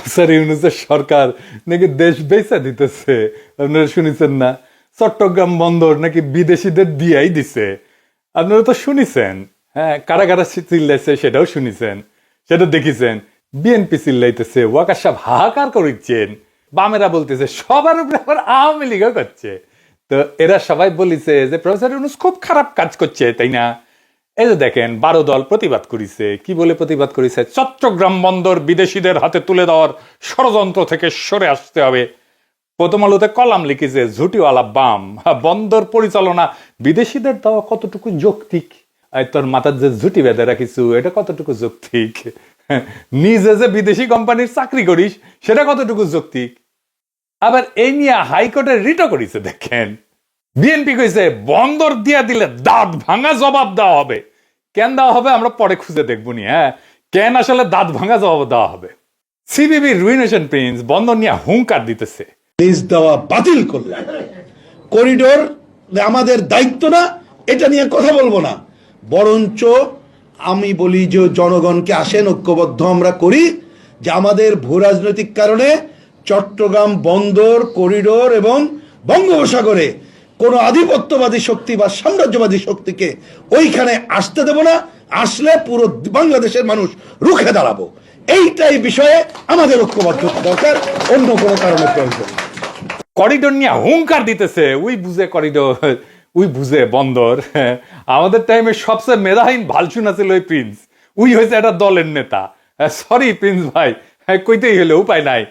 Professor ইউনূসের সরকার নাকি দেশ বেচা দিতেছে, আপনারা শুনেছেন না? চট্টগ্রাম বন্দর নাকি বিদেশিদের দিয়াই দিছে, আপনারা তো শুনেছেন। হ্যাঁ, কারা কারা চিল্লাইছে সেটাও শুনেছেন, সেটা দেখিছেন। বিএনপি চিল্লাইতেছে, ওয়াকার সাহেব হাহাকার করিচ্ছেন, বামেরা বলতেছে, সবার উপরে আবার আওয়ামী লীগও করছে। তো এরা সবাই বলিছে যে প্রফেসর ইউনূস খুব খারাপ কাজ করছে, তাই না? এই যে দেখেন 12 দল প্রতিবাদ করেছে। কি বলে প্রতিবাদ করেছে? চট্টগ্রাম বন্দর বিদেশিদের হাতে তুলে দেওয়ার ষড়যন্ত্র থেকে সরে আসতে হবে। প্রথম আলোতে কলাম লিখেছে, ঝুটিওয়ালা বাম, বন্দর পরিচালনা বিদেশিদের দেওয়া কতটুকু যৌক্তিক? তোর মাথার যে ঝুটি বেঁধে রাখিস এটা কতটুকু যৌক্তিক? নিজে যে বিদেশি কোম্পানির চাকরি করিস সেটা কতটুকু যৌক্তিক? আবার এই নিয়ে হাইকোর্টের রিটও করেছে। দেখেন, বিএনপি কইছে বন্দর দিয়া দিলে দাঁত ভাঙা জবাব দেওয়া হবে। কেন দেওয়া হবে আমরা পরে খুঁজে দেখবো নি। হ্যাঁ, কেন আসলে দাঁত ভাঙা জবাব দেওয়া হবে? সিপিবি রুইনেশন প্রিন্স বন্দর নিয়ে হুঙ্কার দিতেছে, লিজ দেওয়া বাতিল করলাম, করিডোর আমাদের দায়িত্ব না, এটা নিয়ে কথা বলবো না। বরঞ্চ আমি বলি যে জনগণকে আসেন, ঐক্যবদ্ধ আমরা করি যে আমাদের ভূ রাজনৈতিক কারণে চট্টগ্রাম বন্দর করিডোর এবং বঙ্গোপসাগরে কোনো আধিপত্যবাদী শক্তি বা সাম্রাজ্যবাদী শক্তিকে ওইখানে আসতে দেব না। আসলে পুরো বাংলাদেশের মানুষ রুখে দাঁড়াবো। এইটাই বিষয়ে আমাদের ঐক্যবদ্ধতা দরকার, অন্য কোনো কারণে প্রয়োজন। করিডোর নিয়ে হুঙ্কার দিতেছে। উই বুঝে করিডোর, উই বুঝে বন্দর। আমাদের টাইমে সবচেয়ে মেধাহীন ভালসুনা ছিল ওই প্রিন্স। উই হয়েছে একটা দলের নেতা। সরি প্রিন্স ভাই, কইতেই হলে উপায় নাই।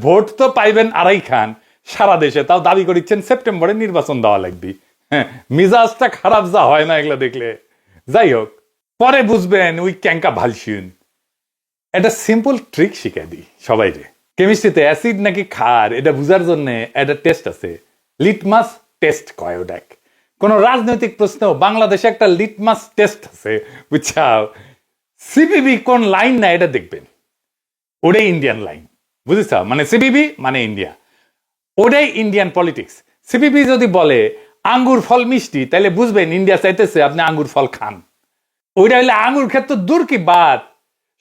ভোট তো পাইবেন আড়াই খান সারা দেশে, তাও দাবি করিচ্ছেন সেপ্টেম্বরে নির্বাচন দেওয়া লাগবে। হ্যাঁ, মিজাজটা খারাপ যা হয় না এগুলা দেখলে। যাই হোক, পরে বুঝবেন উই ক্যাঙ্কা ভালসুন। একটা সিম্পল ট্রিক শিখে দিই সবাই রে। কেমিস্ট্রিতে অ্যাসিড নাকি ক্ষার এটা বুঝার জন্য একটা টেস্ট আছে, লিটমাস টেস্ট কয় ওটাক। কোন রাজনৈতিক প্রশ্ন বাংলাদেশে একটা লিটমাস টেস্ট আছে, বুঝছাও? সিপিবি কোন লাইন না এটা দেখবেন, ওটাই ইন্ডিয়ান লাইন, বুঝেছ? মানে সিপিবি মানে ইন্ডিয়া, ওটাই ইন্ডিয়ান পলিটিক্স। সিপিবি যদি বলে আঙ্গুর ফল মিষ্টি, তাহলে বুঝবেন ইন্ডিয়া চাইতেছে আপনি আঙ্গুর ফল খান। ওইটা হইলে আঙ্গুর ক্ষেত্র দূর কি বাদ,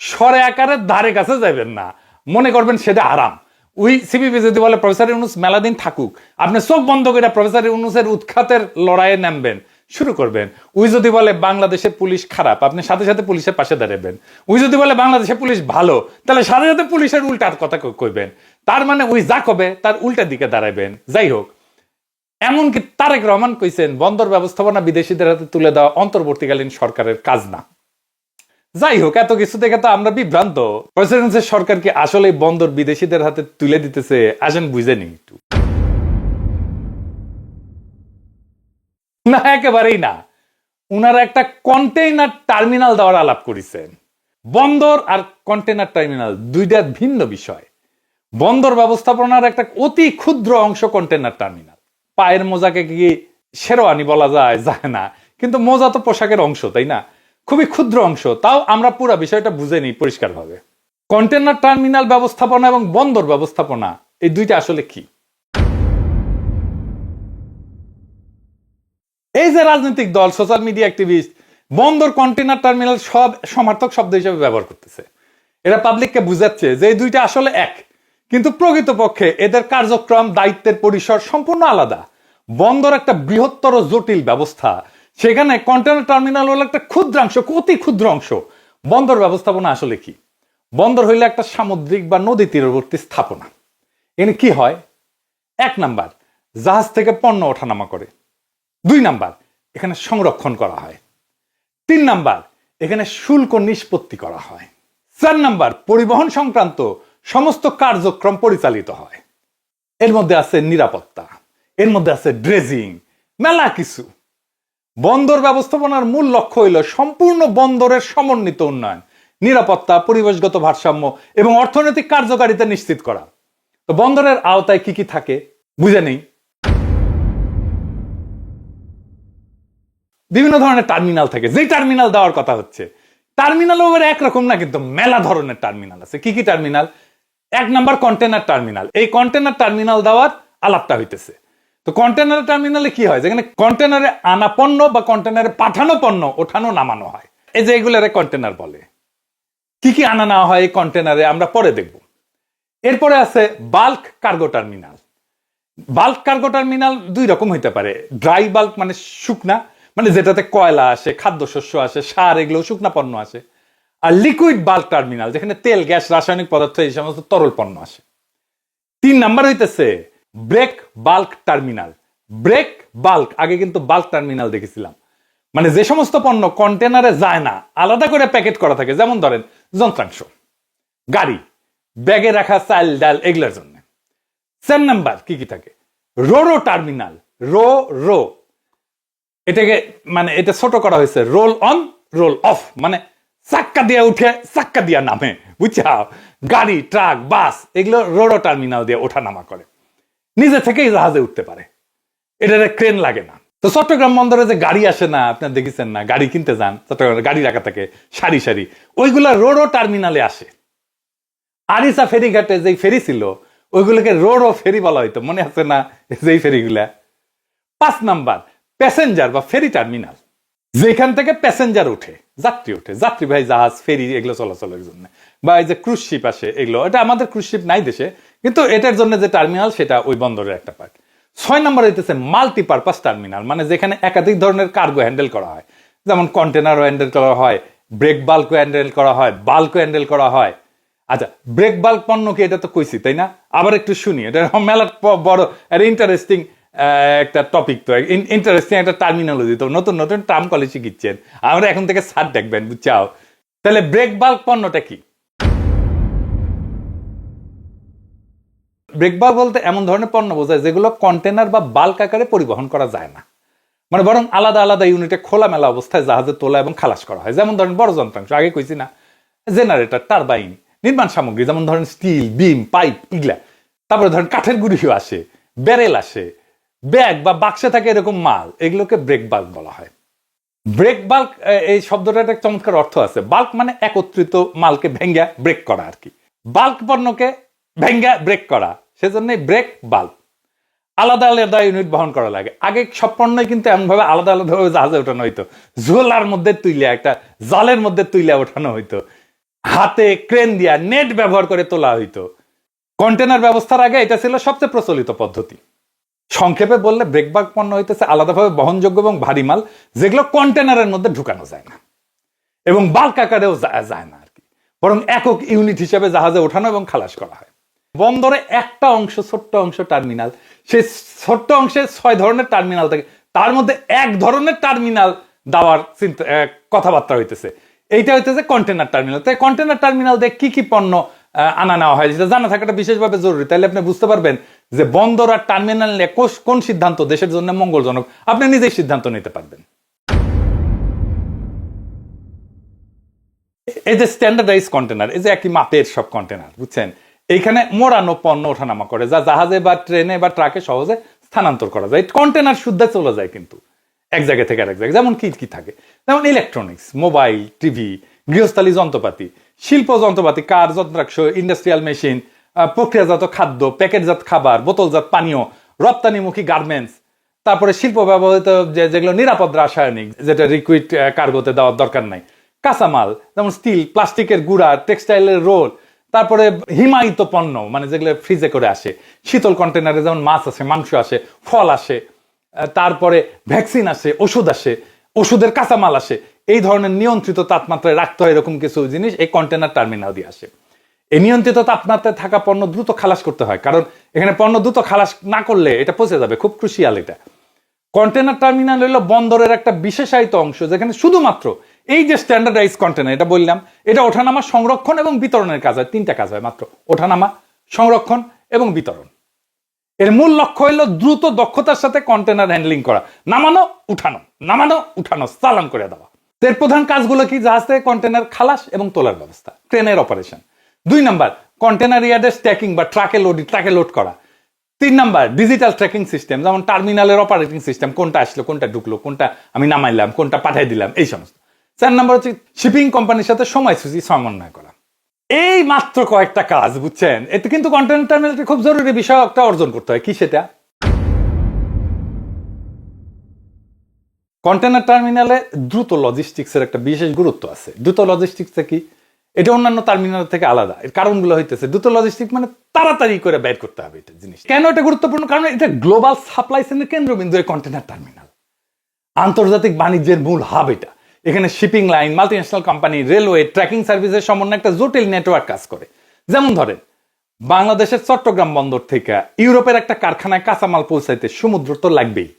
সরে আকারের ধারে কাছে যাবেন না, মনে করবেন সেটা আরাম। ওই সিপিবি যদি বলে প্রফেসর ইউনূস মেলাদিন থাকুক, আপনি চোখ বন্ধ করে প্রফেসর ইউনূসের উৎখাতের লড়াইয়ে নামবেন, শুরু করবেন। ওই যদি বলে বাংলাদেশের পুলিশ খারাপ, আপনি সাথে সাথে পুলিশের পাশে দাঁড়াবেন। ওই যদি বলে বাংলাদেশের পুলিশ ভালো, তাহলে সাথে সাথে পুলিশের উল্টার কথা কইবেন। তার মানে ওই যা কবে তার উল্টা দিকে দাঁড়াবেন। যাই হোক, এমনকি তারেক রহমান কইছেন বন্দর ব্যবস্থাপনা বিদেশিদের হাতে তুলে দেওয়া অন্তর্বর্তীকালীন সরকারের কাজ না। যাই হোক, এত কিছু দেখে তো আমরা বিভ্রান্ত। প্রেসিডেন্সির সরকার কি আসলে বন্দর বিদেশিদের হাতে তুলে দিতেছে? আসেন বুঝে নিই একটু। না, একেবারেই না। উনারা একটা কন্টেইনার টার্মিনাল দেওয়ার আলাপ করেছেন। বন্দর আর কন্টেইনার টার্মিনাল দুইটা ভিন্ন বিষয়। বন্দর ব্যবস্থাপনার একটা অতি ক্ষুদ্র অংশ কন্টেইনার টার্মিনাল। পায়ের মোজাকে কি শেরওয়ানি বলা যায়? যায় না, কিন্তু মোজা তো পোশাকের অংশ, তাই না? খুবই ক্ষুদ্র অংশ। তাও আমরা পুরো বিষয়টা বুঝে নিই পরিষ্কারভাবে। কন্টেইনার টার্মিনাল ব্যবস্থাপনা এবং বন্দর ব্যবস্থাপনা এই দুইটা আসলে কি? এই যে রাজনৈতিক দল, সোশ্যাল মিডিয়া অ্যাক্টিভিস্ট বন্দর কন্টেইনার টার্মিনাল সব সমার্থক শব্দ হিসেবে ব্যবহার করতেছে। এরা পাবলিককে বুঝাচ্ছে যে এই দুইটা আসলে এক, কিন্তু প্রকৃতপক্ষে এদের কার্যক্রম দায়িত্বের পরিসর সম্পূর্ণ আলাদা। বন্দর একটা বৃহত্তর জটিল ব্যবস্থা, সেখানে কন্টেইনার টার্মিনাল হলো একটা ক্ষুদ্রাংশ, অতি ক্ষুদ্র অংশ। বন্দর ব্যবস্থাপনা আসলে কি? বন্দর হইলে একটা সামুদ্রিক বা নদী তীরবর্তী স্থাপনা। এখানে কি হয়? 1 নাম্বার, জাহাজ থেকে পণ্য ওঠানামা করে। 2 নাম্বার, এখানে সংরক্ষণ করা হয়। 3 নাম্বার, এখানে শুল্ক নিষ্পত্তি করা হয়। 4 নাম্বার, পরিবহন সংক্রান্ত সমস্ত কার্যক্রম পরিচালিত হয়। এর মধ্যে আছে নিরাপত্তা, এর মধ্যে আছে ড্রেজিং, মেলা কিছু। বন্দর ব্যবস্থাপনার মূল লক্ষ্য হইল সম্পূর্ণ বন্দরের সমন্বিত উন্নয়ন, নিরাপত্তা, পরিবেশগত ভারসাম্য এবং অর্থনৈতিক কার্যকারিতা নিশ্চিত করা। তো বন্দরের আওতায় কি কি থাকে বুঝে নেই। বিভিন্ন ধরনের টার্মিনাল থাকে। যেই টার্মিনাল দেওয়ার কথা হচ্ছে, টার্মিনাল ওভার একরকম না, কিন্তু মেলা ধরনের টার্মিনাল আছে। কি কি টার্মিনাল? 1 number container terminal. এই কন্টেইনার টার্মিনাল দেওয়ার আলাপটা হইতেছে। তো কন্টেইনার টার্মিনালে কি হয়? যেখানে কন্টেইনারে আনা পণ্য বা কন্টেইনারে পাঠানো পণ্য ওঠানো নামানো হয়, এই যে এগুলোরে কন্টেইনার বলে। কি কি আনা নেওয়া হয় এই কন্টেইনারে আমরা পরে দেখব। এরপরে আছে bulk cargo terminal. Bulk cargo terminal দুই রকম হইতে পারে। ড্রাই বাল্ক মানে শুকনা, মানে যেটাতে কয়লা আসে, খাদ্যশস্য আসে, সার, এগুলো শুকনা পণ্য আসে। আর লিকুইড বাল্ক টার্মিনাল, যেখানে তেল, গ্যাস, রাসায়নিক পদার্থ, এই সমস্ত তরল পণ্য আসে। 3 নাম্বার হইতেছে break bulk terminal. Break bulk, আগে কিন্তু বাল্ক টার্মিনাল দেখেছিলাম, মানে যে সমস্ত পণ্য কন্টেনারে যায় না, আলাদা করে প্যাকেট করা থাকে, যেমন ধরেন যন্ত্রাংশ, গাড়ি, ব্যাগে রাখা চাল ডাল, এগুলোর জন্য। 4 নাম্বার কি কি থাকে? Ro-ro terminal. রো এটাকে মানে এটা ছোট করা হয়েছে, রোল অন রোল অফ, মানে চাক্কা দিয়ে উঠে চাক্কা দিয়া নামে, বুঝছাও? গাড়ি, ট্রাক, বাস, এগুলো রোরো টার্মিনাল দিয়ে ওঠা নামা করে, নিজে থেকেই জাহাজে উঠতে পারে, এটাতে ক্রেন লাগে না। তো চট্টগ্রাম বন্দরে যে গাড়ি আসে না, আপনার দেখেছেন না, গাড়ি কিনতে যান চট্টগ্রামে, গাড়ি রাখা থাকে সারি সারি, ওইগুলা রোরো টার্মিনালে আসে। আরিসা ফেরিঘাটে যেই ফেরি ছিল, ওইগুলোকে রোরো ফেরি বলা হইতো, মনে আছে না যেই ফেরিগুলা? 5 নাম্বার প্যাসেঞ্জার বা ফেরি টার্মিনাল, যেখান থেকে প্যাসেঞ্জার উঠে, যাত্রী উঠে, যাত্রীবাহী জাহাজ, ফেরি, এগুলো চলাচলের জন্য। বা এই যে ক্রুজ শিপ আসে, এগুলো, এটা আমাদের ক্রুজ শিপ নাই দেশে, কিন্তু এটার জন্য যে টার্মিনাল, সেটা ওই বন্দরের একটা পার্ট। 6 নাম্বার হইতেছে মাল্টিপারপাস টার্মিনাল, মানে যেখানে একাধিক ধরনের কার্গো হ্যান্ডেল করা হয়, যেমন কন্টেনারও হ্যান্ডেল করা হয়, ব্রেক বাল্কও হ্যান্ডেল করা হয়, বাল্কও হ্যান্ডেল করা হয়। আচ্ছা, ব্রেক বাল্ক পণ্য কি, এটা তো কইছি তাই না? আবার একটু শুনি, এটা মেলা বড় ইন্টারেস্টিং একটা টপিক, তো ইন্টারেস্টিং একটা টার্মিনোলজি, তো নতুন নতুন টার্ম কলেজ শিখিচ্ছেন, আমরা এখন থেকে স্যার দেখবেন, বুঝছাও? তাহলে ব্রেক বাল্ক পণ্যটা কি? ব্রেক বাল্ক বলতে এমন ধরনের পণ্য বোঝায় যেগুলো কন্টেনার বা বাল্ক আকারে পরিবহন করা যায় না, মানে বরং আলাদা আলাদা ইউনিটে খোলামেলা অবস্থায় জাহাজে তোলা এবং খালাস করা হয়। যেমন ধরেন বড় যন্ত্রাংশ, আগে কইছি না, জেনারেটর, টারবাইন, নির্মাণ সামগ্রী, যেমন ধরেন স্টিল, বিম, পাইপ, ইগলা। তারপরে ধরেন কাঠের গুঁড়িও আসে, ব্যারেল আসে, ব্যাগ বা বাক্সে থাকে এরকম মাল, এগুলোকে ব্রেক বাল্ক বলা হয়। ব্রেক বাল্ক, এই শব্দটা একটা চমৎকার অর্থ আছে। বাল্ক মানে একত্রিত মালকে ভেঙ্গা ব্রেক করা আর কি, বাল্ক পণ্যকে ভেঙ্গা ব্রেক করা, সেজন্যই ব্রেক বাল্ক। আলাদা আলাদা ইউনিট বহন করা লাগে। আগে সব পণ্যই কিন্তু এমন ভাবে আলাদা আলাদা ভাবে জাহাজে ওঠানো হইতো, ঝোলার মধ্যে তুইলে, একটা জালের মধ্যে তুইলে ওঠানো হইতো, হাতে ক্রেন দিয়া নেট ব্যবহার করে তোলা হইতো। কন্টেনার ব্যবস্থার আগে এটা ছিল সবচেয়ে প্রচলিত পদ্ধতি। সংক্ষেপে বললে ব্রেক বাল্ক পণ্য হইতেছে আলাদাভাবে বহনযোগ্য এবং ভারী মাল, যেগুলো কন্টেনারের মধ্যে ঢুকানো যায় না এবং বাল্ক আকারেও যায় না আর কি, বরং একক ইউনিট হিসেবে জাহাজে ওঠানো এবং খালাস করা হয়। বন্দরে একটা অংশ, ছোট্ট অংশ টার্মিনাল, সেই ছোট্ট অংশে 6 ধরনের টার্মিনাল থাকে, তার মধ্যে 1 ধরনের টার্মিনাল দেওয়ার কথাবার্তা হইতেছে, এইটা হইতেছে কন্টেনার টার্মিনাল। তাই কন্টেনার টার্মিনাল দিয়ে কি কি পণ্য আনা নেওয়া হয়, যেটা জানা থাকাটা বিশেষভাবে জরুরি, তাহলে আপনি বুঝতে পারবেন যে বন্দর আর টার্মিনাল নিয়ে কোন সিদ্ধান্ত দেশের জন্য মঙ্গলজনক, আপনি নিজেই সিদ্ধান্ত নিতে পারবেন। এই যে স্ট্যান্ডার্ডাইজ কন্টেনার, এই যে একই মাপের সব কন্টেনার, বুঝছেন, এইখানে মোড়ানো পণ্য ওঠানামা করে, যা জাহাজে বা ট্রেনে বা ট্রাকে সহজে স্থানান্তর করা যায়। কন্টেনার শুদ্ধে চলে যায় কিন্তু এক জায়গা থেকে আরেক জায়গায়। যেমন কি কি থাকে, যেমন ইলেকট্রনিক্স, মোবাইল, টিভি, গৃহস্থালী যন্ত্রপাতি, শিল্প যন্ত্রপাতি, কার, যন্ত্রাংশ, ইন্ডাস্ট্রিয়াল মেশিন, প্রক্রিয়াজাত খাদ্য, প্যাকেটজাত খাবার, বোতলজাত পানীয়, রপ্তানিমুখী গার্মেন্টস, তারপরে শিল্প ব্যবহৃত যেগুলো নিরাপদ রাসায়নিক, যেটা লিকুইড কার্গোতে দেওয়ার দরকার নাই, কাঁচামাল, যেমন স্টিল, প্লাস্টিকের গুঁড়া, টেক্সটাইলের রোল, তারপরে হিমায়িত পণ্য, মানে যেগুলো ফ্রিজে করে আসে, শীতল কন্টেনারে যেমন মাছ আসে, মাংস আসে, ফল আসে, তারপরে ভ্যাকসিন আসে, ওষুধ আসে, ওষুধের কাঁচামাল আসে। এই ধরনের নিয়ন্ত্রিত তাপমাত্রায় রাখতে হয় এরকম কিছু জিনিস এই কন্টেনার টার্মিনাল দিয়ে আসে। এই নিয়ন্ত্রিত তাপমাত্রায় থাকা পণ্য দ্রুত খালাস করতে হয়, কারণ এখানে পণ্য দ্রুত খালাস না করলে এটা পচে যাবে, খুব ক্রুশিয়াল এটা। কন্টেনার টার্মিনাল হলো বন্দরের একটা বিশেষায়িত অংশ, যেখানে শুধুমাত্র এই যে স্ট্যান্ডার্ডাইজ কন্টেনার, এটা বললাম, এটা ওঠানামা, সংরক্ষণ এবং বিতরণের কাজ হয়। 3টা কাজ হয় মাত্র, ওঠানামা, সংরক্ষণ এবং বিতরণ। এর মূল লক্ষ্য হলো দ্রুত দক্ষতার সাথে কন্টেনার হ্যান্ডলিং করা, নামানো উঠানো, নামানো উঠানো, চালান করে দেওয়া। এর প্রধান কাজগুলো কি? জাহাজ থেকে কন্টেনার খালাস এবং তোলার ব্যবস্থা, ট্রেনের অপারেশন। 2 নাম্বার কন্টেনার ইয়ার্ডের স্ট্যাকিং বা ট্রাকে লোড করা। 3 নাম্বার ডিজিটাল ট্র্যাকিং সিস্টেম, যেমন টার্মিনালের অপারেটিং সিস্টেম, কোনটা আসলো, কোনটা ঢুকলো, কোনটা আমি নামাইলাম, কোনটা পাঠিয়ে দিলাম, এই সমস্ত। 4 নাম্বার হচ্ছে শিপিং কোম্পানির সাথে সময়সূচি সমন্বয় করা। এই মাত্র কয়েকটা কাজ, বুঝছেন, এতে কিন্তু কন্টেনার টার্মিনালটি খুব জরুরি বিষয় একটা অর্জন করতে হয়। কি সেটা? কন্টেনার টার্মিনালে দ্রুত লজিস্টিক্সের একটা বিশেষ গুরুত্ব আছে। দ্রুত লজিস্টিক্সে কি? এটা অন্যান্য টার্মিনাল থেকে আলাদা। এর কারণগুলো হইতেছে দ্রুত লজিস্টিক মানে তাড়াতাড়ি করে বের করতে হবে এটা জিনিস। কেন এটা গুরুত্বপূর্ণ? কারণ এটা গ্লোবাল সাপ্লাই চেইনের কেন্দ্রবিন্দু এই কন্টেনার টার্মিনাল, আন্তর্জাতিক বাণিজ্যের মূল হাব এটা। এখানে shipping line, multinational company, railway, tracking সার্ভিসের সমন্বয়ে একটা জটিল নেটওয়ার্ক কাজ করে। যেমন ধরেন বাংলাদেশের চট্টগ্রাম বন্দর থেকে ইউরোপের একটা কারখানায় কাঁচামাল পৌঁছাইতে সমুদ্র তো লাগবেই,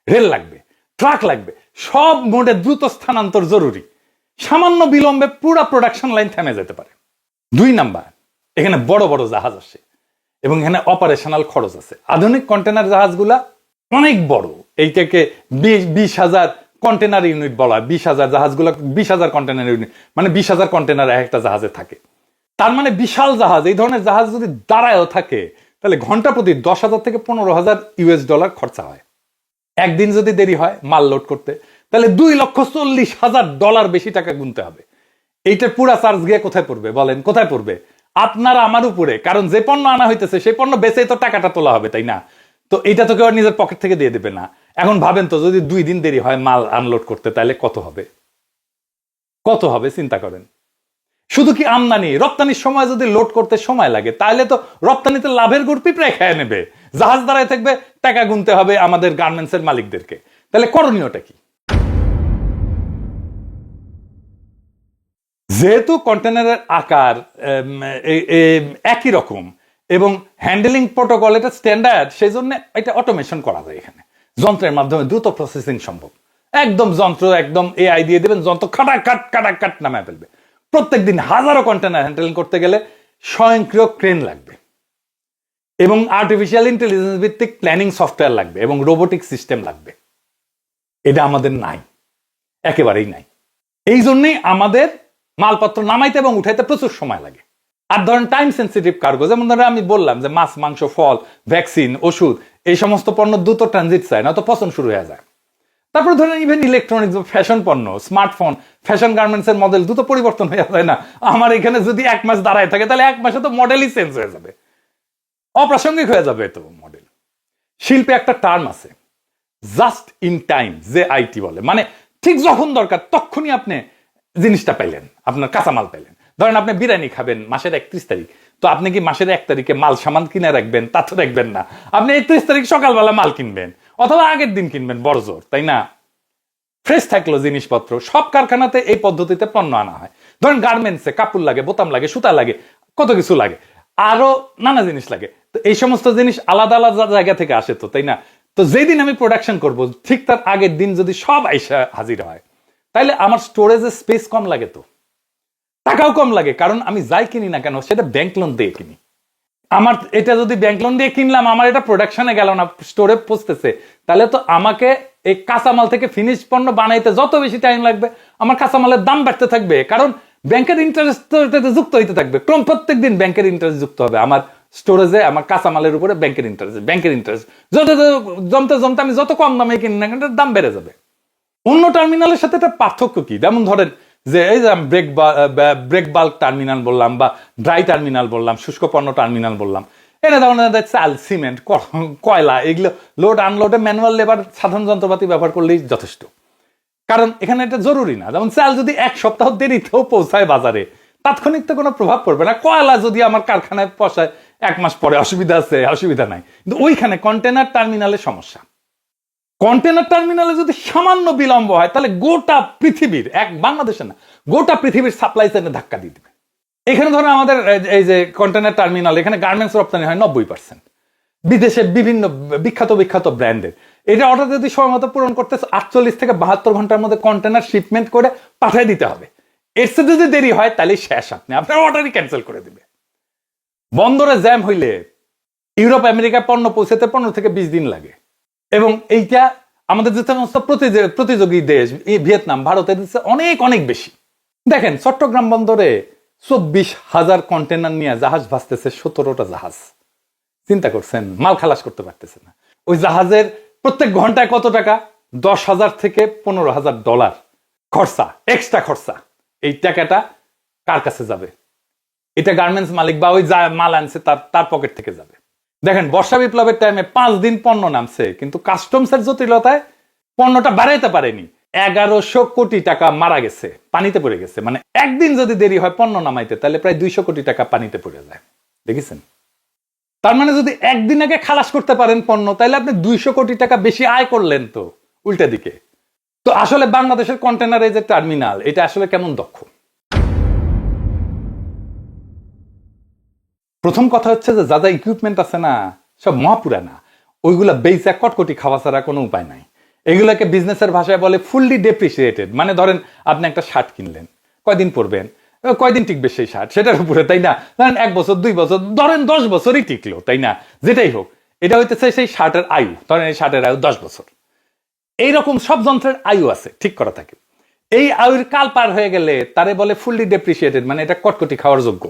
রেল লাগবে, ট্রাক লাগবে, সব মোডে দ্রুত স্থানান্তর জরুরি। সামান্য বিলম্বে পুরো প্রোডাকশন লাইন থেমে যেতে পারে। 2 নাম্বার, এখানে বড় বড় জাহাজ আসে এবং এখানে অপারেশনাল খরচ আছে। আধুনিক কন্টেনার জাহাজগুলা অনেক বড়, এইটাকে 20,000 কন্টেনার ইউনিট বলা হয়। 20,000 জাহাজগুলো 20,000 কন্টেনার ইউনিট মানে 20,000 কন্টেনার একটা জাহাজে থাকে। তার মানে বিশাল জাহাজ, এই ধরনের জাহাজ যদি দাঁড়ায়ও থাকে তাহলে ঘন্টা প্রতি 10,000 থেকে 15,000 ইউএস ডলার খরচা হয়। একদিন যদি দেরি হয় মাল লোড করতে তাহলে 2,40,000 ডলার বেশি টাকা গুনতে হবে। এইটার পুরা চার্জ গিয়ে কোথায় পড়বে বলেন? কোথায় পড়বে? আপনার আমার উপরে। কারণ যে পণ্য আনা হইতেছে সেই পণ্য বেচেই তো টাকাটা তোলা হবে, তাই না? তো এটা তো কেউ নিজের পকেট থেকে দিয়ে দেবে না। এখন ভাবেন তো যদি 2 দিন দেরি হয় মাল আনলোড করতে তাহলে কত হবে? কত হবে চিন্তা করেন। শুধু কি আমদানি, রপ্তানির সময় যদি লোড করতে সময় লাগে তাহলে তো রপ্তানিতে লাভের গুড় পিঁপড়ায় খেয়ে নেবে। জাহাজ দাঁড়ায় থাকবে, টাকা গুনতে হবে আমাদের গার্মেন্টস এর মালিকদেরকে। তাহলে করণীয়টা কি? যেহেতু কন্টেনারের আকার একই রকম এবং হ্যান্ডেলিং প্রোটোকল এটা স্ট্যান্ডার্ড, সেই জন্য এটা অটোমেশন করা যায়। এখানে যন্ত্রের মাধ্যমে দ্রুত প্রসেসিং সম্ভব। একদম যন্ত্র একদম এআই দিয়ে দেবেন, যন্ত্র কাটাকাট নামায় ফেলবে। প্রত্যেকদিন হাজারো কন্টেনার হ্যান্ডেলিং করতে গেলে স্বয়ংক্রিয় ক্রেন লাগবে এবং আর্টিফিশিয়াল ইন্টেলিজেন্স ভিত্তিক প্ল্যানিং সফটওয়্যার লাগবে এবং রোবোটিক সিস্টেম লাগবে। এটা আমাদের নাই, একেবারেই নাই। এই জন্যই আমাদের মালপত্র নামাইতে এবং উঠাইতে প্রচুর সময় লাগে। আর ধরেন টাইম সেন্সিটিভ কার্গো, যেমন ধরেন আমি বললাম যে মাছ, মাংস, ফল, ভ্যাকসিন, ওষুধ, এই সমস্ত পণ্য দ্রুত ট্রানজিট চায় না তো পচন শুরু হয়ে যায়। তারপরে ধরেন ইভেন ইলেকট্রনিক্স, ফ্যাশন পণ্য, স্মার্টফোন, ফ্যাশন গার্মেন্টস এর মডেল দ্রুত পরিবর্তন হয়ে যায় না? আমার এখানে যদি 1 মাস দাঁড়ায় থাকে তাহলে 1 মাসে তো মডেলই চেঞ্জ হয়ে যাবে, অপ্রাসঙ্গিক হয়ে যাবে তো মডেল। শিল্পে একটা টার্ম আছে জাস্ট ইন টাইম, যে আইটি বলে, মানে ঠিক যখন দরকার তখনই আপনি জিনিসটা পাইলেন, আপনার কাঁচামাল পাইলেন। ধরেন আপনি বিরিয়ানি খাবেন মাসের 31 তারিখ, তো আপনি কি মাসের 1 তারিখে মাল সামান কিনে রাখবেন? তা তো রাখবেন না। আপনি 31 তারিখ সকালবেলা মাল কিনবেন অথবা আগের দিন কিনবেন বড় জোর, তাই না? ফ্রেশ থাকলো জিনিসপত্র। সব কারখানাতে এই পদ্ধতিতে পণ্য আনা হয়। ধরেন গার্মেন্টসে কাপড় লাগে, বোতাম লাগে, সুতা লাগে, কত কিছু লাগে, আরো নানা জিনিস লাগে। তো এই সমস্ত জিনিস আলাদা আলাদা জায়গা থেকে আসে তো, তাই না? তো যেদিন আমি প্রোডাকশন করব ঠিক তার আগের দিন যদি সব আইসা হাজির হয় তাহলে আমার স্টোরেজের স্পেস কম লাগে, তো টাকাও কম লাগে। কারণ আমি যাই কিনি না কেন সেটা ব্যাংক লোন দিয়ে কিনি। আমার এটা যদি ব্যাংক লোন দিয়ে কিনলাম, আমার এটা প্রোডাকশনে গেল না, স্টোরে পৌঁছতেছে, তাহলে তো আমাকে এই কাঁচামাল থেকে ফিনিশ পণ্য বানাইতে যত বেশি টাইম লাগবে আমার কাঁচামালের দাম বাড়তে থাকবে। কারণ ব্যাংকের ইন্টারেস্ট তো এটাতে যুক্ত হইতে থাকবে। প্রত্যেক দিন ব্যাংকের ইন্টারেস্ট যুক্ত হবে আমার স্টোরেজে, আমার কাঁচামালের উপরে ব্যাংকের ইন্টারেস্ট যত জমতে জমতে আমি যত কম দামে কিনি না কেন দাম বেড়ে যাবে। অন্য টার্মিনালের সাথে একটা পার্থক্য কি? যেমন ধরেন যে এই যে ব্রেক বাল্ক টার্মিনাল বললাম বা ড্রাই টার্মিনাল বললাম, শুষ্ক পণ্য টার্মিনাল বললাম, এটা ধরেন চাল, সিমেন্ট, কয়লা, এগুলো লোড আনলোডে ম্যানুয়াল লেবার, সাধারণ যন্ত্রপাতি ব্যবহার করলেই যথেষ্ট। কারণ এখানে এটা জরুরি না। যেমন চাল যদি 1 সপ্তাহ দেরিতেও পৌঁছায় বাজারে তাৎক্ষণিক তো কোনো প্রভাব পড়বে না। কয়লা যদি আমার কারখানায় পৌঁছায় 1 মাস পরে, অসুবিধা আছে? অসুবিধা নাই। কিন্তু ওইখানে কন্টেনার টার্মিনালে সমস্যা। কন্টেনার টার্মিনালে যদি সামান্য বিলম্ব হয় তাহলে গোটা পৃথিবীর, বাংলাদেশে না, গোটা পৃথিবীর সাপ্লাই চেইনে ধাক্কা দিয়ে দিবে। এখানে ধরেন আমাদের এই যে কন্টেনার টার্মিনাল, এখানে গার্মেন্টস রপ্তানি হয় 90%, বিদেশের বিভিন্ন বিখ্যাত ব্র্যান্ডের। এটা অর্ডার যদি সময় মতো পূরণ করতে 48 থেকে 72 ঘন্টার মধ্যে কন্টেনার শিপমেন্ট করে পাঠিয়ে দিতে হবে। এর সাথে যদি দেরি হয় তাহলে শেষ, আপনার অর্ডারই ক্যান্সেল করে দিবে। বন্দরে জ্যাম হইলে ইউরোপ আমেরিকা পণ্য পৌঁছাতে 15 থেকে 20 দিন লাগে। এবং এইটা আমাদের যে সমস্ত প্রতিযোগী দেশ, ভিয়েতনাম, ভারতের অনেক বেশি। দেখেন চট্টগ্রাম বন্দরে 24,000 কন্টেনার নিয়ে জাহাজ ভাসতেছে, 17টা জাহাজ। চিন্তা করছেন? মাল খালাস করতে পারতেছে না। ওই জাহাজের প্রত্যেক ঘন্টায় কত টাকা? 10,000 থেকে 15,000 ডলার খরচা, এক্সট্রা খরচা। এই টাকাটা কার কাছে যাবে? এটা গার্মেন্টস মালিক বা ওই মাল আনছে তার পকেট থেকে যাবে। দেখেন বর্ষা বিপ্লবের টাইমে 5 দিন পণ্য নামছে, কিন্তু কাস্টমসের জটিলতায় পণ্যটা বাড়াইতে পারেনি। 1100 কোটি টাকা মারা গেছে, পানিতে পড়ে গেছে। মানে একদিন যদি দেরি হয় পণ্য নামাইতে, তাহলে প্রায় 200 কোটি টাকা পানিতে পড়ে যায়। দেখেছেন? তার মানে যদি একদিন আগে খালাস করতে পারেন পণ্য, তাহলে আপনি 200 কোটি টাকা বেশি আয় করলেন। তো উল্টা দিকে তো আসলে বাংলাদেশের কন্টেনার এই যে টার্মিনাল, এটা আসলে কেমন দক্ষ? প্রথম কথা হচ্ছে যে যা যা ইকুইপমেন্ট আছে না, সব মহাপুরানা। ওইগুলা বেইসা কটকটি খাওয়া ছাড়া কোনো উপায় নাই। এগুলোকে বিজনেসের ভাষায় বলে ফুললি ডেপ্রিসিয়েটেড। মানে ধরেন আপনি একটা শার্ট কিনলেন, কয়দিন পরবেন, কয়দিন টিকবে সেই শার্ট, সেটার উপরে, তাই না? ধরেন 1 বছর 2 বছর, ধরেন 10 বছরই টিকলো, তাই না? যেটাই হোক, এটা হইতেছে সেই শার্টের আয়ু। ধরেন এই শার্টের আয়ু 10 বছর। এইরকম সব যন্ত্রের আয়ু আছে, ঠিক করা থাকে। এই আয়ুর কাল পার হয়ে গেলে তারে বলে ফুললি ডেপ্রিসিয়েটেড, মানে এটা কটকটি খাওয়ার যোগ্য।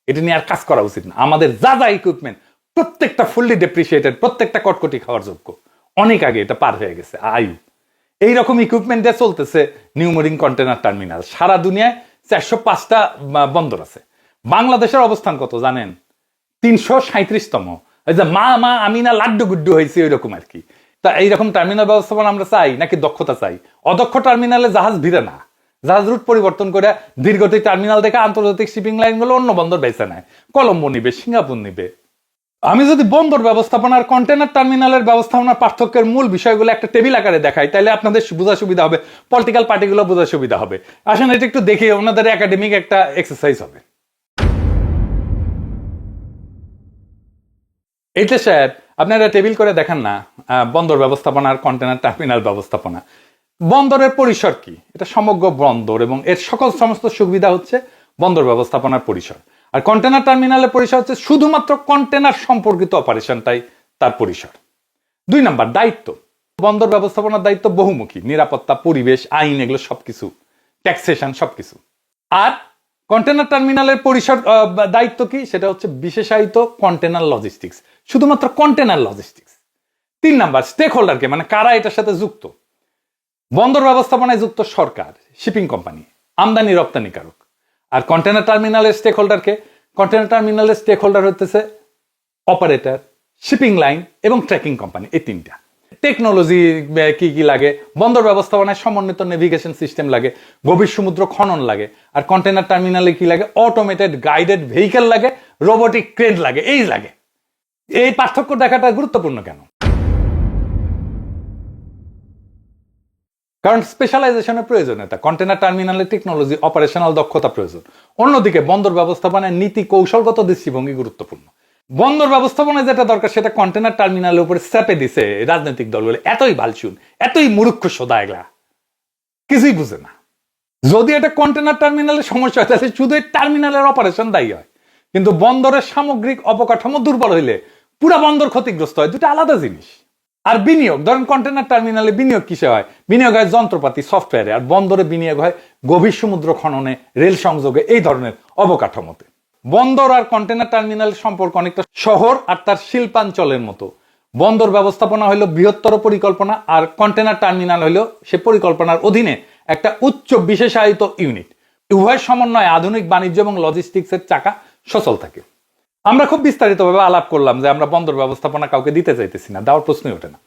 এটা নিয়ে আর কাজ করা উচিত না। আমাদের যা যা ইকুইপমেন্ট প্রত্যেকটা ফুললি ডেপ্রিসিয়েটেড, প্রত্যেকটা কটকটি খাওয়ার যোগ্য। অনেক আগে এটা পার হয়ে গেছে আয়ু। এইরকম ইকুইপমেন্ট দিয়ে চলতেছে নিউ মেরিন কন্টেনার টার্মিনাল। সারা দুনিয়ায় 405টা বন্দর আছে। বাংলাদেশের অবস্থান কত জানেন? 337তম। এই যে মা মা আমিনা লাড্ডু গুড্ডু হয়েছে ওই রকম আর কি। তা এইরকম টার্মিনাল ব্যবস্থাপনা আমরা চাই নাকি দক্ষতা চাই? অদক্ষ টার্মিনালে জাহাজ ভিড়ে না, জাহাজ রুট পরিবর্তন করে দীর্ঘটি টার্মিনাল থেকে আন্তর্জাতিক শিপিং লাইন গুলো অন্য বন্দর বেছে নেয়। কলম্বো নিবে, সিঙ্গাপুর নিবে। আমি যদি বন্দর ব্যবস্থাপনার কন্টেনার টার্মিনালের ব্যবস্থাপনার পার্থক্যের মূল বিষয়গুলো একটা টেবিল আকারে দেখাই, তাহলে আপনাদের বোঝা সুবিধা হবে, পলিটিক্যাল পার্টিগুলো বোঝা সুবিধা হবে। আসেন এটা একটু দেখি, ওনাদের একাডেমিক একটা এক্সারসাইজ হবে। এইটা স্যার আপনারা টেবিল করে দেখান না, বন্দর ব্যবস্থাপনার কন্টেনার টার্মিনাল ব্যবস্থাপনা। বন্দরের পরিসর কি? এটা সমগ্র বন্দর এবং এর সকল সমস্ত সুবিধা হচ্ছে বন্দর ব্যবস্থাপনার পরিসর। আর কন্টেনার টার্মিনালের পরিসর হচ্ছে শুধুমাত্র কন্টেনার সম্পর্কিত অপারেশনটাই তার পরিসর। 2 নাম্বার দায়িত্ব। বন্দর ব্যবস্থাপনার দায়িত্ব বহুমুখী, নিরাপত্তা, পরিবেশ, আইন, এগুলো সবকিছু, ট্যাক্সেশন সবকিছু। আর কন্টেনার টার্মিনালের পরিসর দায়িত্ব কি? সেটা হচ্ছে বিশেষায়িত কন্টেনার লজিস্টিক্স, শুধুমাত্র কন্টেনার লজিস্টিক্স। 3 নাম্বার স্টেক হোল্ডারকে, মানে কারা এটার সাথে যুক্ত। বন্দর ব্যবস্থাপনায় যুক্ত সরকার, শিপিং কোম্পানি, আমদানি রপ্তানিকারক। আর কন্টেনার টার্মিনালের স্টেক হোল্ডারকে, কন্টেনার টার্মিনালের স্টেক হোল্ডার হচ্ছে অপারেটর, শিপিং লাইন এবং ট্র্যাকিং কোম্পানি। এই 3টা। টেকনোলজি কি কি লাগে? বন্দর ব্যবস্থাপনায় সমন্বিত নেভিগেশন সিস্টেম লাগে, গভীর সমুদ্র খনন লাগে। আর কন্টেনার টার্মিনালে কি লাগে? অটোমেটেড গাইডেড ভেহিকেল লাগে, রোবোটিক ক্রেন লাগে, এই লাগে। এই পার্থক্য দেখাটা গুরুত্বপূর্ণ কেন? কারণ স্পেশালাইজেশনের প্রয়োজনীয়তা। কন্টেনার টার্মিনালে টেকনোলজি, অপারেশনাল দক্ষতা প্রয়োজন। অন্যদিকে বন্দর ব্যবস্থাপনায় নীতি, কৌশলগত দৃষ্টিভঙ্গি গুরুত্বপূর্ণ। বন্দর ব্যবস্থাপনায় যেটা দরকার সেটা কন্টেনার টার্মিনালের উপরে চাপে দিছে রাজনৈতিক দলগুলো। এতই বালশুন, এতই মূর্খ সোদা, এগুলা কিছুই বুঝে না। যদি এটা কন্টেনার টার্মিনালের সমস্যা হয় তাহলে শুধু টার্মিনালের অপারেশন দায়ী হয়, কিন্তু বন্দরের সামগ্রিক অবকাঠামো দুর্বল হইলে পুরা বন্দর ক্ষতিগ্রস্ত হয়। দুটো আলাদা জিনিস। আর বিনিয়োগ, ধরেন কন্টেনার টার্মিনালে বিনিয়োগ কিসে হয়? বিনিয়োগ হয় যন্ত্রপাতি, সফটওয়্যারে। আর বন্দরে বিনিয়োগ হয় গভীর সমুদ্র খননে, রেল সংযোগে, এই ধরনের অবকাঠামোতে। বন্দর আর কন্টেনার টার্মিনালের সম্পর্ক অনেকটা শহর আর তার শিল্পাঞ্চলের মতো। বন্দর ব্যবস্থাপনা হলো বৃহত্তর পরিকল্পনা, আর কন্টেনার টার্মিনাল হলো সে পরিকল্পনার অধীনে একটা উচ্চ বিশেষায়িত ইউনিট। উভয় সমন্বয়ে আধুনিক বাণিজ্য এবং লজিস্টিক্সের চাকা সচল থাকে। আমরা খুব বিস্তারিতভাবে আলাপ করলাম যে আমরা বন্দর ব্যবস্থাপনা কাউকে দিতে চাইতেছি না, দেওয়ার প্রশ্নই ওঠে না।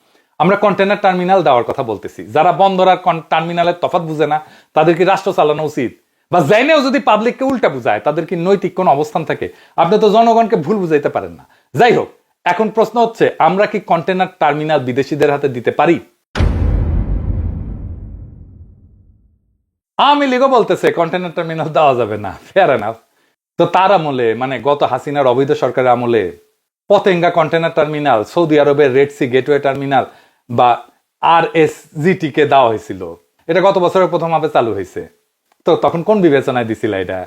আমরা কন্টেনার টার্মিনাল দেওয়ার কথা বলতেছি। যারা বন্দর আর টার্মিনালের তফাৎ বুঝে না তাদের কি রাষ্ট্র চালানো উচিত? বা জাইনেও যদি পাবলিককে উল্টা বুঝায়, তাদের কি নৈতিক কোন অবস্থান থাকে? আপনি তো জনগণকে ভুল বুঝাইতে পারেন না। যাই হোক, এখন প্রশ্ন হচ্ছে আমরা কি কন্টেনার টার্মিনাল বিদেশিদের হাতে দিতে পারি? আওয়ামী লীগও বলতেছে কন্টেনার টার্মিনাল দেওয়া যাবে না। Fair enough. তো তার আমলে, মানে গত হাসিনার অবৈধ সরকারের আমলে পতেঙ্গা কন্টেনার টার্মিনাল, সৌদি আরবের রেড সি গেটওয়ে টার্মিনাল বা RSGT কে দেওয়া হয়েছিল। এটা গত বছরের প্রথম ভাবে চালু হয়েছে। তো তখন কোন বিবেচনায় দিছিল এটা?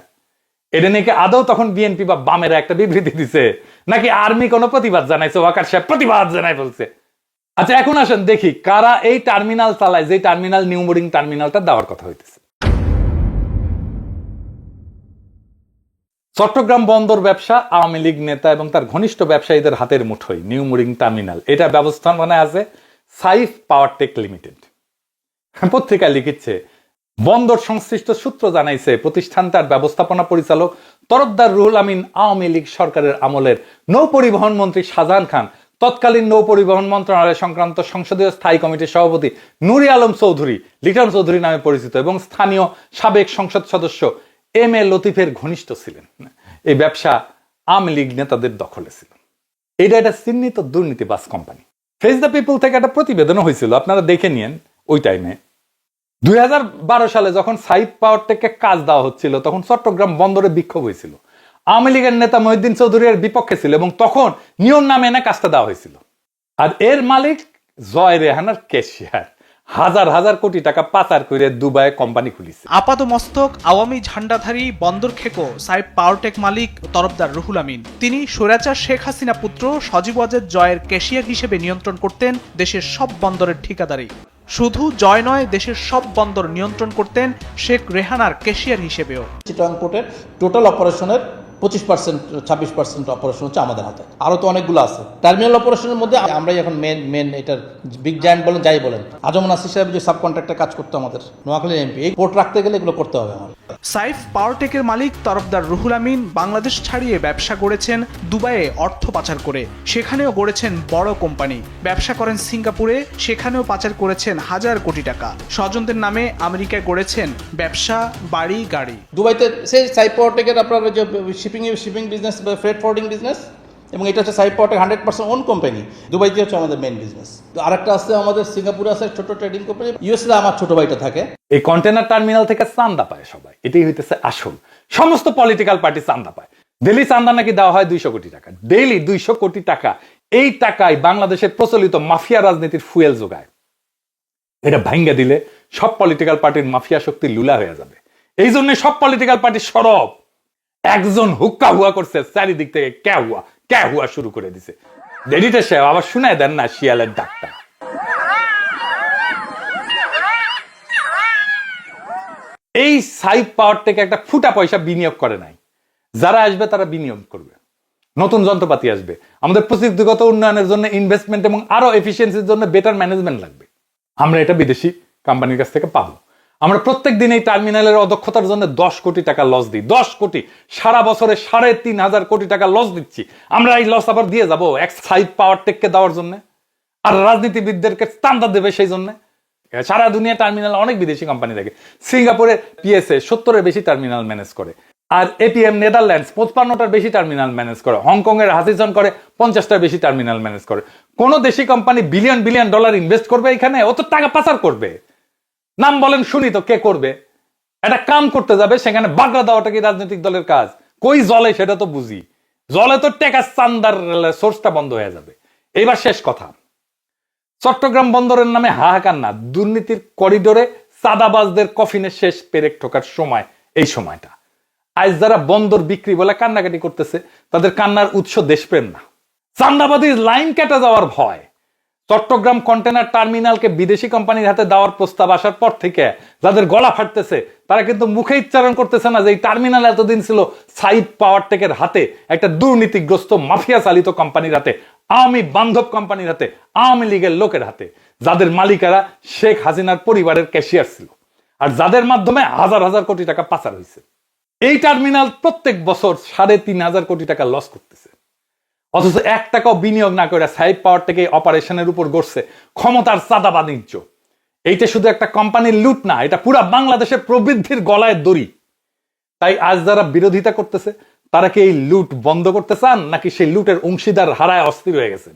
এটা নাকি আদৌ তখন বিএনপি বা বামেরা একটা বিবৃতি দিছে, নাকি আর্মি কোনো প্রতিবাদ জানাইছে? ওয়াকার সাহেব প্রতিবাদ জানাই বলছে। আচ্ছা, এখন আসেন দেখি কারা এই টার্মিনাল চালায়, যে টার্মিনাল নিউ মেরিন টার্মিনালটা দেওয়ার কথা হইতেছে। চট্টগ্রাম বন্দর ব্যবসা আওয়ামী লীগ নেতা এবং তার ঘনিষ্ঠ ব্যবসায়ীদের হাতের মুঠোয় নিউ মেরিন টার্মিনাল। এটা ব্যবস্থাপনায় আছে সাইফ পাওয়ার টেক লিমিটেড। পত্রিকায় লিখিচ্ছে, বন্দর সংশ্লিষ্ট সূত্র জানাইছে প্রতিষ্ঠানটার ব্যবস্থাপনা পরিচালক তরফদার রুহুল আমিন আওয়ামী লীগ সরকারের আমলের নৌ পরিবহন মন্ত্রী শাহজাহান খান তৎকালীন নৌ পরিবহন মন্ত্রণালয় সংক্রান্ত সংসদীয় স্থায়ী কমিটির সভাপতি নুরি আলম চৌধুরী, লিটন চৌধুরী নামে পরিচিত এবং স্থানীয় সাবেক সংসদ সদস্য এম এ লতিফের ঘনিষ্ঠ ছিলেন। এই ব্যবসা আওয়ামী লীগ নেতাদের দখলে ছিল। এটা একটা চিহ্নিত দুর্নীতিবাজ কোম্পানি। ফেস দ্য পিপল থেকে একটা প্রতিবেদনও হয়েছিল, আপনারা দেখে নিয়েন। ওই টাইমে 2012 সালে যখন সাইফ পাওয়ারটেককে কাজ দেওয়া হচ্ছিল, তখন চট্টগ্রাম বন্দরে বিক্ষোভ হয়েছিল। আওয়ামী লীগের নেতা মহিউদ্দিন চৌধুরী এর বিপক্ষে ছিল এবং তখন নিয়ম না মেনে কাজটা দেওয়া হয়েছিল। আর এর মালিক জয় রেহানার ক্যাশিয়ার, হাজার হাজার কোটি টাকা পাচার করে দুবাইয়ে কোম্পানি খুলিছে। আপাতমস্তক আওয়ামী ঝান্ডাধারী বন্দর খেকো সাইফ পাওয়ারটেক মালিক তরফদার রুহুল আমিন। তিনি স্বৈরাচার শেখ হাসিনা পুত্র সজীব ওয়াজেদ জয়ের ক্যাশিয়ার হিসেবে নিয়ন্ত্রণ করতেন দেশের সব বন্দরের ঠিকাদারি। শুধু জয় নয়, দেশের সব বন্দর নিয়ন্ত্রণ করতেন শেখ রেহানার ক্যাশিয়ার হিসেবেও। চিটাগাং পোর্টের টোটাল অপারেশনের 25% 26% অপারেশন হচ্ছে আমাদের হাতে। আরও তো অনেকগুলো আছে। টার্মিনাল অপারেশনের মধ্যে আমরাই এখন মেন এটার বিগ জায়ান্ট বলেন, যাই বলেন। আজম নাসির সাহেব যে সাব কন্ট্রাক্টর কাজ করতো আমাদের নোয়াখালী এমপি, এই পোর্ট রাখতে গেলে এগুলো করতে হবে আমার। সাইফ পাওয়ারটেকের মালিক তরফদার রুহুল আমিন বাংলাদেশ ছাড়িয়ে ব্যবসা গড়েছেন দুবাইয়ে অর্থ পাচার করে, সেখানেও গড়েছেন বড় কোম্পানি। ব্যবসা করেন সিঙ্গাপুরে, সেখানেও পাচার করেছেন হাজার কোটি টাকা। স্বজনদের নামে আমেরিকায় গড়েছেন ব্যবসা, বাড়ি, গাড়ি। দুবাইতে সেই সাইফ পাওয়ারটেকের আপনার যে শিপিং বিজনেস বা ফ্রেট ফরওয়ার্ডিং বিজনেস, এবং এটা হচ্ছে সাইফ পাওয়ারটেক 100% ওন কোম্পানি। দুবাইতে হচ্ছে আমাদের মেইন বিজনেস। আরেকটা আছে আমাদের সিঙ্গাপুরে আছে ছোট ট্রেডিং কোম্পানি। ইউএসএ আমার ছোট ভাইটা থাকে। এই কন্টেনার টার্মিনাল থেকে চান্দা পায় সবাই, এটাই হইতেছে আসল। সমস্ত পলিটিক্যাল পার্টি চান্দা পায়। ডেইলি চান্দা নাকি দেওয়া হয় 200 কোটি টাকা, ডেইলি 200 কোটি টাকা। এই টাকায় বাংলাদেশের প্রচলিত মাফিয়া রাজনীতির ফুয়েল যোগায়। এটা ভাঙ্গা দিলে সব পলিটিক্যাল পার্টির মাফিয়া শক্তি লুলা হয়ে যাবে। এই জন্য সব পলিটিক্যাল পার্টি সরব। একজন হুক্কা হুয়া করছে, চারিদিক থেকে ক্যা হুয়া শুরু করে দিছে। এডিটর সাহেব আবার শুনায় দেন না শিয়ালের ডাকটা। এই সাইফ পাওয়ারটেক একটা ফুটা পয়সা বিনিয়োগ করে নাই। যারা আসবে তারা বিনিয়োগ করবে, নতুন যন্ত্রপাতি আসবে, আমাদের প্রযুক্তিগত উন্নয়নের জন্য ইনভেস্টমেন্ট এবং আরো এফিসিয়েন্সির জন্য বেটার ম্যানেজমেন্ট লাগবে। আমরা এটা বিদেশি কোম্পানির কাছ থেকে পাবো। আমরা প্রত্যেক দিন এই টার্মিনালের অদক্ষতার জন্য 10 কোটি টাকা লস দিই। 10 কোটি, সারা বছরে 3,500 কোটি টাকা লস দিচ্ছি। আমরা এই লস আবার দিয়ে যাবো এক সাইফ পাওয়ারটেককে দেওয়ার জন্য, আর রাজনীতিবিদদেরকে চান্দা দেবে সেই জন্য। সারা দুনিয়া টার্মিনাল অনেক বিদেশি কোম্পানি থাকে। সিঙ্গাপুরের পিএসএ 70-এর বেশি টার্মিনাল ম্যানেজ করে, আর এপিএম নেদারল্যান্ডস 55টার বেশি টার্মিনাল ম্যানেজ করে, হংকং এর হাসিজন করে 50টার বেশি টার্মিনাল ম্যানেজ করে। কোন দেশি কোম্পানি বিলিয়ন ডলার ইনভেস্ট করবে এখানে? ও তো টাকা পাচার করবে। নাম বলেন শুনি তো, কে করবে? একটা কাম করতে যাবে, সেখানে বাগড়া দেওয়াটা কি রাজনৈতিক দলের কাজ? কই জলে সেটা তো বুঝি। জলে তো টাকা চান্দার সোর্সটা বন্ধ হয়ে যাবে। এইবার শেষ কথা, চট্টগ্রাম বন্দরের নামে হাহাকার না, দুর্নীতির করিডোরে চাঁদাবাজদের কফিনে শেষ পেরেক ঠোকার সময় এই সময়টা। আজ যারা বন্দর বিক্রি বলে কান্নাকাটি করতেছে, তাদের কান্নার উৎস দেশপ্রেম না, চান্দাবাদীর লাইন কেটে যাওয়ার ভয়। চট্টগ্রাম কন্টেনার টার্মিনালকে বিদেশি কোম্পানির হাতে দেওয়ার প্রস্তাব আসার পর থেকে যাদের গলা ফাটতেছে, তারা কিন্তু মুখে উচ্চারণ করতেছে না যে এই টার্মিনাল এতদিন ছিল সাইফ পাওয়ারটেকের হাতে, একটা দুর্নীতিগ্রস্ত মাফিয়া চালিত কোম্পানির হাতে, আওয়ামী বান্ধব কোম্পানির হাতে, আওয়ামী লীগের লোকের হাতে, যাদের মালিকারা শেখ হাসিনার পরিবারের ক্যাশিয়ার ছিল, আর যাদের মাধ্যমে হাজার হাজার কোটি টাকা পাচার হয়েছে। এই টার্মিনাল প্রত্যেক বছর 3,500 কোটি টাকা লস করতেছে, অথচ 1 টাকাও বিনিয়োগ না করে সাইফ পাওয়ারটেক অপারেশনের উপর গড়ছে ক্ষমতার চাঁদা বাণিজ্য। এইটা শুধু একটা কোম্পানির লুট না, এটা পুরা বাংলাদেশের প্রবৃদ্ধির গলায় দড়ি। তাই আজ যারা বিরোধিতা করতেছে, তারা কি এই লুট বন্ধ করতে চান, নাকি সেই লুটের অংশীদার হারায় অস্থির হয়ে গেছেন?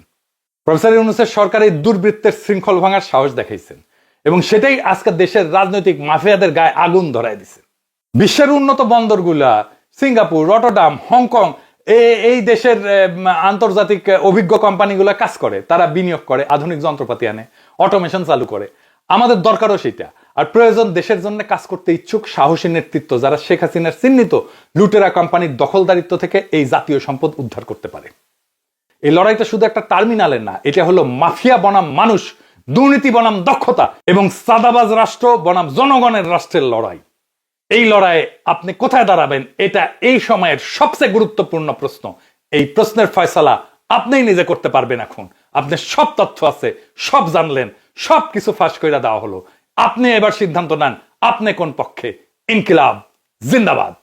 প্রফেসর ইউনূসের সরকার এই দুর্বৃত্তের শৃঙ্খল ভাঙার সাহস দেখাইছেন, এবং সেটাই আজকে দেশের রাজনৈতিক মাফিয়াদের গায়ে আগুন ধরায় দিছে। বিশ্বের উন্নত বন্দরগুলা সিঙ্গাপুর, রটরডাম, হংকং, এই দেশের আন্তর্জাতিক অভিজ্ঞ কোম্পানিগুলো কাজ করে, তারা বিনিয়োগ করে, আধুনিক যন্ত্রপাতি আনে, অটোমেশন চালু করে। আমাদের দরকারও সেটা। আর প্রয়োজন দেশের জন্য কাজ করতে ইচ্ছুক সাহসী নেতৃত্ব, যারা শেখ হাসিনার চিহ্নিত লুটেরা কোম্পানির দখলদারিত্ব থেকে এই জাতীয় সম্পদ উদ্ধার করতে পারে। এই লড়াইটা শুধু একটা টার্মিনালের না, এটা হলো মাফিয়া বনাম মানুষ, দুর্নীতি বনাম দক্ষতা এবং চাঁদাবাজ রাষ্ট্র বনাম জনগণের রাষ্ট্রের লড়াই। এই লড়াইয়ে আপনি কোথায় দাঁড়াবেন, এটা এই সময়ের সবচেয়ে গুরুত্বপূর্ণ প্রশ্ন। এই প্রশ্নের ফয়সালা আপনিই নিজে করতে পারবেন। এখন আপনার সব তথ্য আছে, সব জানলেন, সবকিছু ফাঁস করে দেওয়া হলো। আপনি এবার সিদ্ধান্ত নেন, আপনি কোন পক্ষে। ইনকিলাব জিন্দাবাদ।